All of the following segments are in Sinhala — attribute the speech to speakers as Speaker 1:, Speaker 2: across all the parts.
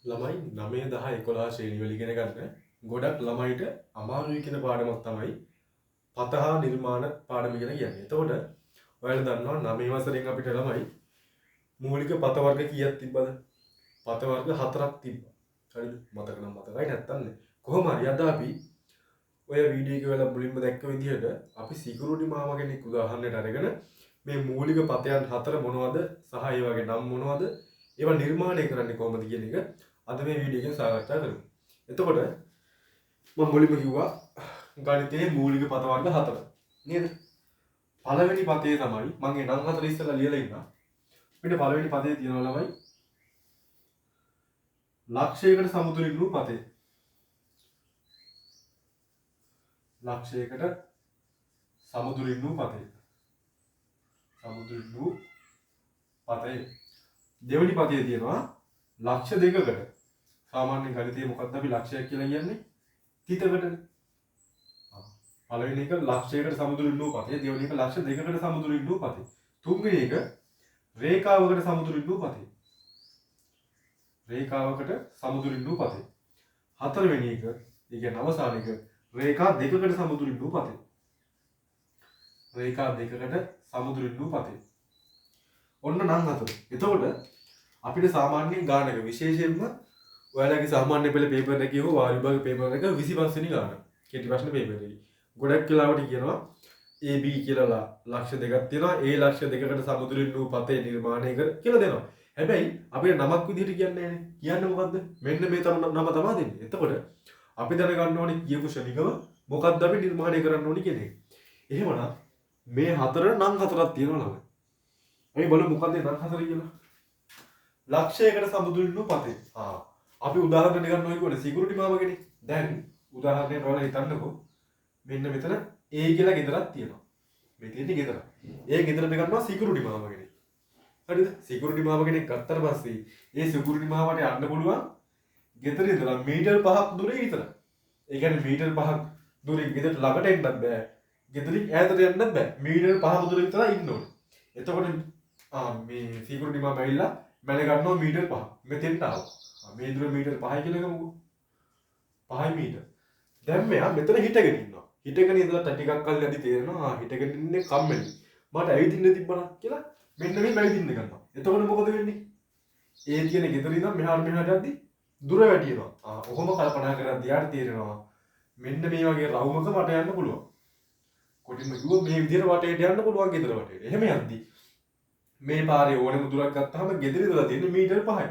Speaker 1: ළමයි 9 10 11 ශ්‍රේණි වල ඉගෙන ගන්න ගොඩක් ළමයිට අමාරුයි කියන පාඩමක් තමයි පත හා නිර්මාණ පාඩම කියලා කියන්නේ. එතකොට ඔයාලා දන්නවා 9 වසරෙන් අපිට ළමයි මූලික පත වර්ග කීයක් තිබ්බද? පත වර්ග 4ක් තිබ්බා. හරිද? මතක නම් මතකයි නැත්තම් නේ. කොහොම හරි අද අපි ඔය වීඩියෝ එක වල මුලින්ම දැක්ක විදිහට අපි සිකුරුඩි මාමා කෙනෙක් උදාහරණයට අරගෙන මේ මූලික පතයන් 4 මොනවද සහ ඒ වගේ නම් මොනවද ඒවා නිර්මාණය කරන්නේ කොහොමද කියන එක අද මේ වීඩියෝ එකෙන් සාකච්ඡා කරමු. එතකොට මම මුලින්ම කිව්වා ගණිතයේ මූලික පත වර්ග 4 නේද? පළවෙනි පතේ තමයි මම ඒ නම් 4 ඉස්සෙල්ලා ලියලා ඉන්නවා. අපිට පළවෙනි පතේ තියෙනවා ළමයි ලක්ෂයකට සමතුලිත වූ පතේ. ලක්ෂයකට සමතුලිත වූ පතේ. සමතුලිත වූ පතේ. දෙවෙනි පතේ තියෙනවා ලක්ෂ දෙකකට. සාමාන්‍ය ගණිතයේ මොකක්ද අපි ලක්ෂයක් කියලා කියන්නේ? තිතකටනේ. පළවෙනි එක ලක්ෂයකට සමතුලිත වූ පතේ, දෙවෙනි එක ලක්ෂ දෙකකට සමතුලිත වූ පතේ. තුන්වෙනි එක රේඛාවකට සමතුලිත වූ පතේ. රේඛාවකට සමතුලිත වූ පතේ. හතරවෙනි එක, ඒ කියන්නේ අවසාන එක රේඛා දෙකකට සමතුලිත වූ පතේ. රේඛා දෙකකට සමතුලිත වූ පතේ. ඔන්න නම් හතර. එතකොට අපිට සාමාන්‍යයෙන් ගානක විශේෂයෙන්ම ඔයාලගේ සාමාන්‍ය පෙළ පේපර් එකේ හෝ වාර විභාග පේපර් එක 25 වෙනි ගාන. කෙටි ප්‍රශ්න පේපර් එකේ. ගොඩක් වෙලාවට කියනවා AB කියලා ලක්ෂ දෙකක් තියෙනවා. ඒ ලක්ෂ දෙකකට සමතුලිත වූ පතේ නිර්මාණය කර කියලා දෙනවා. හැබැයි අපිට නමක් විදිහට කියන්නේ නැහැ. කියන්නේ මොකද්ද? මෙන්න මේ නම තමයි දෙන්නේ. එතකොට අපි දැනගන්න ඕනේ කියපු ශනිකව මොකක්ද අපි නිර්මාණය කරන්න ඕනේ කියන එක. එහෙමනම් මේ හතර නම් හතරක් තියෙනවා ළමයි. අපි බලමු මොකක්ද නම් හතර කියලා. ලක්ෂයකට සමතුලිත වූ පතේ. අපි උදාහරණ ගන්න ඕනේ කොහොමද? සිකුරුටි මාමගෙනේ. දැන් උදාහරණයක් ඔයාලා හිතන්නකෝ. මෙන්න මෙතන A කියලා ගෙදරක් තියෙනවා. මේ තියෙන්නේ ගෙදර. ඒ ගෙදරට ගන්නවා සිකුරුටි මාමගෙනේ. හරිද? සිකුරුටි මාමගෙනේ ගත්තට පස්සේ ඒ සිකුරුටි මාමට යන්න පුළුවන් ගෙදර ඉඳලා මීටර් 5ක් දුරේ විතර. ඒ කියන්නේ මීටර් 5ක් දුරින් ගෙදරට ළඟට එන්නත් බෑ. ගෙදරින් ඈතට යන්නත් බෑ. මීටර් 5ක දුර විතර ඉන්න ඕනේ. එතකොට මේ සිකුරුටි මාම ඇවිල්ලා මැන ගන්නවා මීටර් 5. මෙතෙන්ට ආවා. මේ දුර මීටර් 5යි කියලා ගමුකෝ. 5 මීටර්. දැන් මෙයා මෙතන හිටගෙන ඉන්නවා. හිටගෙන ඉඳලා ටිකක් කල් යද්දි තේරෙනවා හිටගෙන ඉන්නේ කම්මැලි. මට ඇවිදින්න තිබ්බනා කියලා මෙන්න මේ ඇවිදින්න ගන්නවා. එතකොට මොකද වෙන්නේ? ඒ කියන ගෙදර ඉඳන් මෙහාට යද්දි දුර වැඩිනවා. ඔහොම කල්පනා කරද්දී යාට තේරෙනවා මෙන්න මේ වගේ රවුමක මට යන්න පුළුවන්. කොටින්ම කිව්වොත් මේ විදිහට වටේට යන්න පුළුවන් ගෙදර වටේට. එහෙම යද්දි මේ පාරේ ඕනෙම දුරක් ගත්තාම ගෙදර ඉඳලා තියෙන්නේ මීටර් 5යි.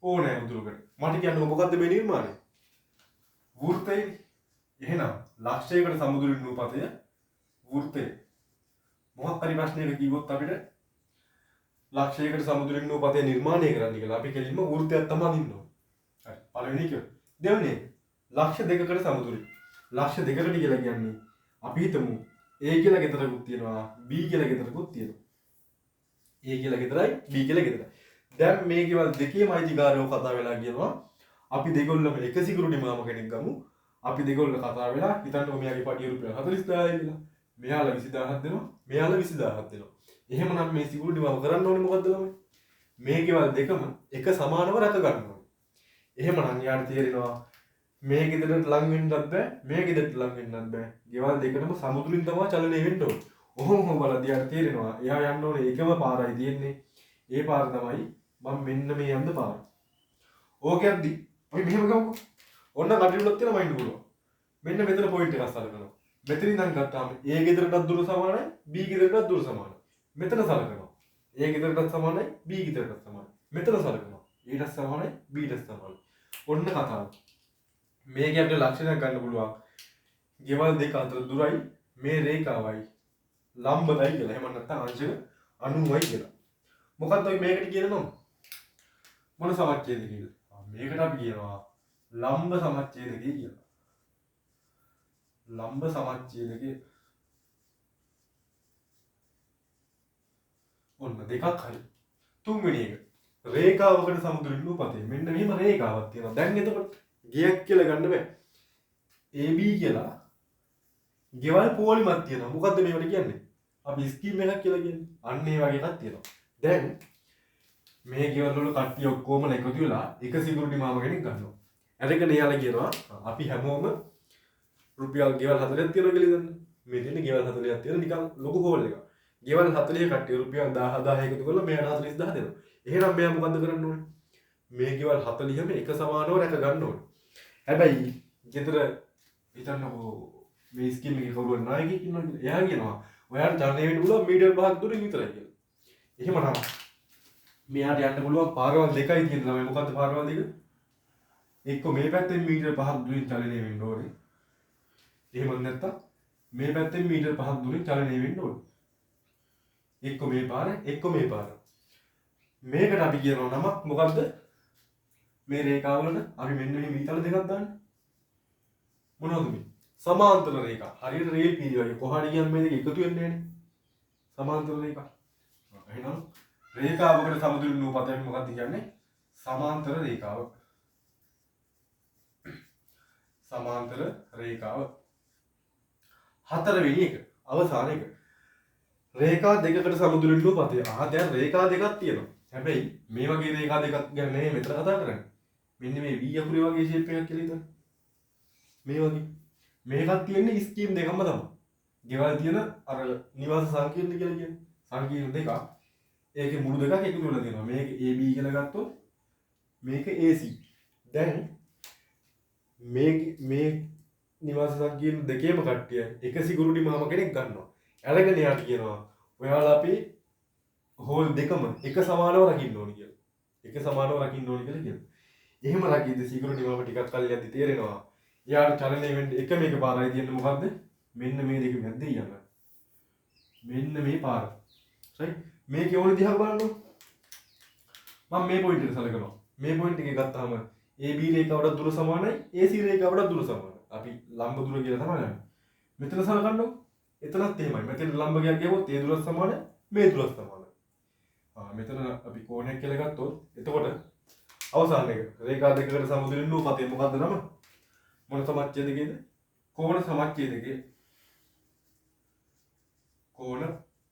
Speaker 1: ඕනෑම දුරකට. මට කියන්නේ මොකද්ද මේ නිර්මාණය? වෘත්තය. එහෙනම් ලක්ෂයකට සමතුලිත වූ පතය වෘත්තය. මොකක් හරි ප්‍රශ්නයක කිව්වොත් අපිට ලක්ෂයකට සමතුලිත වූ පතය නිර්මාණය කරන්න කියලා අපි කෙලින්ම වෘත්තයක් තමයි අඳින්න ඕනේ. හරි. පළවෙනි එක. දෙවෙනි එක. ලක්ෂ දෙකකට සමතුලිත. ලක්ෂ දෙකකට කියලා කියන්නේ අපි හිතමු A කියලා ගෙදරකුත් තියෙනවා B කියලා ගෙදරකුත් තියෙනවා. A කියලා ගෙදරයි B කියලා ගෙදරයි. දැන් මේ ගෙවල් දෙකේම අයිතිකාරයෝ කතා වෙලා කියනවා අපි දෙගොල්ලම එක සිකුරුටි මාම කෙනෙක් ගමු. අපි දෙගොල්ල කතා වෙලා හිතන්නකො මෙයාගේ පඩිය රුපියල් 40000යි කියලා. මෙයාලා 20000ක් දෙනවා. මෙයාලා 20000ක් දෙනවා. එහෙමනම් මේ සිකුරුටි මාම කරන්න ඕනේ මොකද්ද ළමයි? මේ ගෙවල් දෙකම එක සමානව රැක ගන්න ඕනේ. එහෙමනම් යාට තේරෙනවා මේ ගෙදරට ලං වෙන්නත් බෑ මේ ගෙදරට ලං වෙන්නත් බෑ. ගෙවල් දෙකටම සමතුලිත තමයි චලනය වෙන්න ඕනේ. ඔහොම බලද්දී යාට තේරෙනවා එයා යන්න ඕනේ එකම පාරයි තියෙන්නේ. ඒ පාර තමයි මම මෙන්න මේ යන්න පාර. ඕකෙන්දි අපි මෙහෙම ගමුකෝ. ඔන්න කටිරුලක් තියෙනවා මයින්ඩ් පුළුවන්. මෙන්න මෙතන පොයින්ට් එකක් සලකනවා. මෙතන ඉඳන් ගත්තාම A ගෙදරටත් දුර සමානයි B ගෙදරටත් දුර සමානයි. මෙතන සලකනවා. A ගෙදරටත් සමානයි B ගෙදරටත් සමානයි. මෙතන සලකනවා. Aටත් සමානයි Bටත් සමානයි. ඔන්න කතාව. මේකේ අපිට ලක්ෂණයක් ගන්න පුළුවන්. ගෙවල් දෙක අතර දුරයි මේ රේඛාවයි ලම්බයි කියලා. එහෙම නැත්නම් අංශක 90යි කියලා. මොකක්ද අපි මේකට කියන නම? මොන සමච්ඡේදය කියලා? මේකට අපි කියනවා ලම්බ සමච්ඡේදකය කියලා. ලම්බ සමච්ඡේදකය. ඔන්න දෙකක් හරි. තුන්වෙනි එක. රේඛාවකට සමතුලිත වූ පතේ. මෙන්න මෙහෙම රේඛාවක් තියෙනවා. දැන් එතකොට ගියක් කියලා ගන්න බෑ. AB කියලා ගෙවල් පොලිමක් තියෙනවා. මොකද්ද මේවට කියන්නේ? අපි ස්කීම් එකක් කියලා කියන්නේ. අන්න ඒ වගේ එකක් තියෙනවා. දැන් මේ ගෙවල් වල කට්ටිය ඔක්කොම එකතු වෙලා එක සිකියුරිටි මාම කෙනෙක් ගන්නවා. අරගෙන එයාලා කියනවා අපි හැමෝම රුපියල් ගෙවල් 40ක් තියනවා කියලා දන්න. මේ දෙන්නේ ගෙවල් 40ක් තියන නිකන් ලොකු ගෝල් එකක්. ගෙවල් 40 කට්ටිය රුපියල් 10000 එකතු කරලා මෙයාට 40000 දෙනවා. එහෙනම් මෙයා මොකද්ද කරන්න ඕනේ? මේ ගෙවල් 40ම එක සමානව රැක ගන්න ඕනේ. හැබැයි ගෙදර හිතන්නකෝ මේ ස්කීම් එකේ කවුරු නායකයෙක් ඉන්නවා කියලා. එයා කියනවා ඔයාලට චලනය වෙන්න පුළුවන් මීටර් 5ක් දුරින් විතරයි කියලා. එහෙමනම් මෙයාට යන්න පුළුවන් පාරවල් දෙකයි තියෙන ළමයි. මොකද්ද පාරවල් දෙක? එක්ක මේ පැත්තෙන් මීටර් 5ක් දුරින් චලනය වෙන්න ඕනේ. එහෙම නැත්නම් මේ පැත්තෙන් මීටර් 5ක් දුරින් චලනය වෙන්න ඕනේ. එක්ක මේ පාර, එක්ක මේ පාර. මේකට අපි කියනවා නමක් මොකද්ද? මේ රේඛාවලට අපි මෙන්න මේ මීතල දෙකක් දාන්න. මොනවද මේ? සමාන්තර රේඛා. හරියට රේල් පීරි වගේ කොහාට ගියන් මේ දෙක එකතු වෙන්නේ නැහැනේ. සමාන්තර රේඛා. එහෙනම් රේඛාවකට සමතුලිත නූපතයක් මොකක්ද කියන්නේ? සමාන්තර රේඛාව. සමාන්තර රේඛාව. හතරවෙනි එක අවසාන එක. රේඛා දෙකකට සමතුලිත නූපතය. දැන් රේඛා දෙකක් තියෙනවා. හැබැයි මේ වගේ රේඛා දෙකක් ගැන නෙමෙයි මෙතන කතා කරන්නේ. මෙන්න මේ V අකුරේ වගේ ෂේප් එකක් කියලා හිතන්න. මේ වගේ. මේකක් තියෙන්නේ ස්කීම් දෙකක්ම තමයි. ගෙවල් තියෙන අර නිවාස සංකීර්ණ කියලා කියන්නේ. සංකීර්ණ දෙකක්. ඒකේ මුළු දෙකක් එකතු වෙලා තියෙනවා. මේක AB කියලා ගත්තොත් මේක AC. දැන් මේ නිවාස සංකීර්ණ දෙකේම කට්ටිය එක සිකියුරිටි මාම කෙනෙක් ගන්නවා. අරගෙන යාට කියනවා ඔයාලා අපි හෝල් දෙකම එක සමානව රකින්න ඕනි කියලා. එක සමානව රකින්න ඕනි කියලා කියනවා. එහෙම රකිද්ද සිකියුරිටි මාම ටිකක් කල් යද්දි තේරෙනවා. යාට චලනය වෙන්න එක මේක පාරයි තියෙන්නේ මොකද්ද? මෙන්න මේ දෙක මැද්දේ යනවා. මෙන්න මේ පාර. right? මේකේ ඕනේ දිහා බලන්න. මම මේ පොයින්ට් එක සලකනවා. මේ පොයින්ට් එක ගත්තාම AB රේඛාවට දුර සමානයි AC රේඛාවට දුර සමානයි. අපි ලම්බ දුර කියලා තමයි ගන්නේ. මෙතන සලකන්නකො. එතනත් එහෙමයි. මෙතන ලම්බකයක් ගියොත් ඒ දුරත් සමානයි මේ දුරත් සමානයි. මෙතන අපි කෝණයක් කියලා ගත්තොත් එතකොට අවසාන එක රේඛා දෙකකට සමතුලිත නූපතේ මොකද්ද නම? මොන සමච්ඡේදකයේද? කෝණ සමච්ඡේදකයේ. කෝණ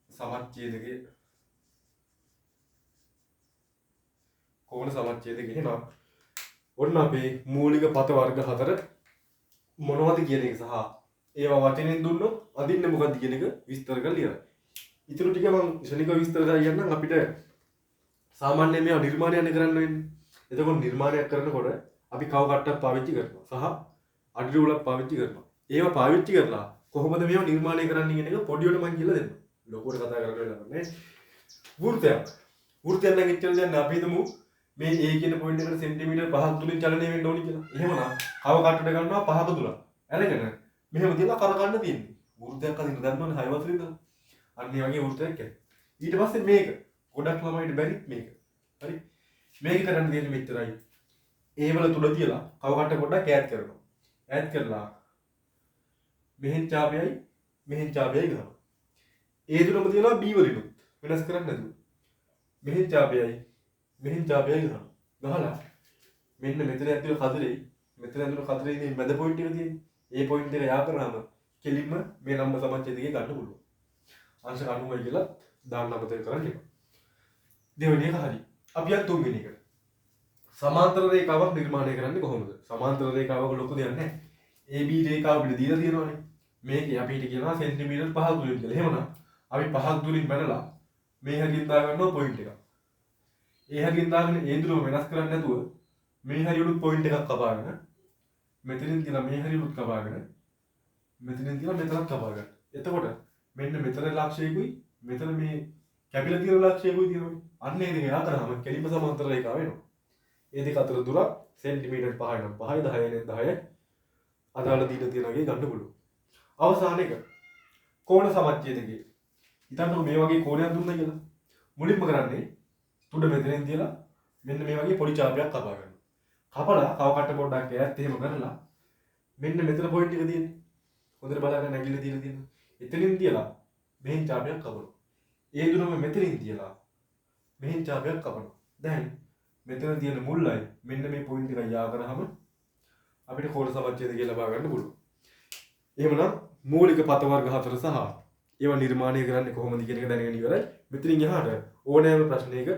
Speaker 1: සමච්ඡේදකයේ. කෝණ සමච්ඡේදකයේ එහෙනම් ඔන්න අපේ මූලික පත වර්ග 4 මොනවද කියන එක සහ ඒවා වචනෙන් දුන්නොත් අදින්න මොකද්ද කියන එක විස්තර කරලා ඉවරයි. ඊටු ටික මම ශනිකව විස්තර කරලා කියන්නම්. අපිට සාමාන්‍යයෙන් මේවා නිර්මාණයක් කරන්න වෙන්නේ. එතකොට නිර්මාණයක් කරනකොට අපි කව කට්ටක් පාවිච්චි කරනවා සහ අඩි රූලක් පාවිච්චි කරනවා. ඒවා පාවිච්චි කරලා කොහොමද මේවා නිර්මාණය කරන්නේ කියන එක පොඩියට මම කියලා දෙන්නම්. ලොකුවට කතා කරන්න වෙලා නැහැ. වෘත්තයක්. වෘත්තයක් නම් ඉච්චර දැන් අපි හිතමු මේ A කියන පොයින්ට් එකට සෙන්ටිමීටර් 5ක් දුරින් චලනය වෙන්න ඕනි කියලා. එහෙමනම් කව කට්ටට ගන්නවා 5ක දුරක්. අරගෙන මෙහෙම තියලා කරකන්න තියෙන්නේ. වෘත්තයක් අදින්න දන්නවනේ 6 වසරේ ඉඳලා. අන්න ඒ වගේ වෘත්තයක් කියන්නේ. ඊට පස්සේ මේක ගොඩක් ළමයිට බැරි මේක. හරි. මේක කරන්න දෙන්නේ මෙච්චරයි. A වල තුඩ තියලා කව කට්ට පොඩ්ඩක් ඈඩ් කරනවා. ඈඩ් කරලා මෙහෙන් චාපයයි මෙහෙන් චාපයයි ගන්නවා. A දුරම තියනවා B වලිනුත් වෙනස් කරන්නේ නැතුව. මෙහෙන් චාපයයි මෙහෙන් චාපයයි ගන්නවා. ගහලා මෙන්න මෙතන ඇතුළේ කතරේ මෙතන ඇතුළේ කතරේ ඉන්නේ මැද පොයින්ට් එක තියෙන්නේ. ඒ පොයින්ට් එක යා කරාම කෙලින්ම මේ නම්බර සමච්ඡේදකේ ගන්න පුළුවන්. අංශ 90යි කියලා දාන්න අමතක කරන්න එපා. දෙවෙනි එක හරි. අපි යන් තුන්වෙනි එකට. සමාන්තර රේඛාවක් නිර්මාණය කරන්නේ කොහොමද? සමාන්තර රේඛාවක ලොකු දෙයක් නැහැ. AB රේඛාව අපිට දීලා තියෙනවානේ. මේකේ අපිට කියනවා සෙන්ටිමීටර් 5ක් දුරින් කියලා. එහෙමනම් අපි 5ක් දුරින් බැලලා මේ හැදින් දා ගන්නවා පොයින්ට් එකක්. ඒ හැදින් දාගෙන ඒ දුරම වෙනස් කරන්නේ නැතුව මේ හැරියුත් පොයින්ට් එකක් කපාගෙන මෙතනින් තියලා මේ හැරියුත් කපාගෙන මෙතනින් තියලා මෙතනත් කපාගන්න. එතකොට මෙන්න මෙතන ලක්ෂයකුයි මෙතන මේ කැපිලා තියෙන ලක්ෂයකුයි තියෙනවා. අන්න ඒ දෙක යා කරාම කෙලින්ම සමාන්තර රේඛාව වෙනවා. ඒ දෙක අතර දුර සෙන්ටිමීටර් 5යි නම් 5යි 10යි නම් 10යි අදාළ දීලා තියෙනගේ ගන්න පුළුවන්. අවසාන එක කෝණ සමච්ඡේදකයේ. හිතන්නකො මේ වගේ කෝණයක් දුන්නා කියලා. මුලින්ම කරන්නේ තුඩ මෙතනින් තියලා මෙන්න මේ වගේ පොඩි චාපයක් කපා ගන්න. කපලා කව කට්ට පොඩ්ඩක් ඈත් එහෙම කරලා මෙන්න මෙතන පොයින්ට් එක තියෙන්නේ. හොඳට බලාගන්න ඇඟිල්ල තියලා තියෙනවා. එතනින් තියලා මෙහෙන් චාපයක් කපනවා. ඒ දුරම මෙතනින් තියලා මෙහෙන් චාපයක් කපනවා. දැන් මෙතන තියෙන මුල්ලයි මෙන්න මේ පොයින්ට් එක යා කරාම අපිට කෝණ සමච්ඡේදකය ලබා ගන්න පුළුවන්. එහෙමනම් මූලික පත වර්ග 4 සහ ඒවා නිර්මාණය කරන්නේ කොහොමද කියන එක දැනගෙන ඉවරයි. මෙතනින් එහාට ඕනෑම ප්‍රශ්නයක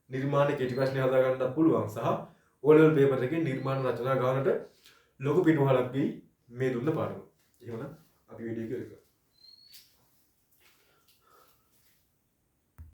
Speaker 1: නිර්මාණ කෙටි ප්‍රශ්න හදාගන්නත් පුළුවන් සහ O level paper එකේ නිර්මාණ රචනා ගානට ලොකු පිටුවහලක් වෙයි මේ දුන්න පාඩම. එහෙමනම් අපි වීඩියෝ එක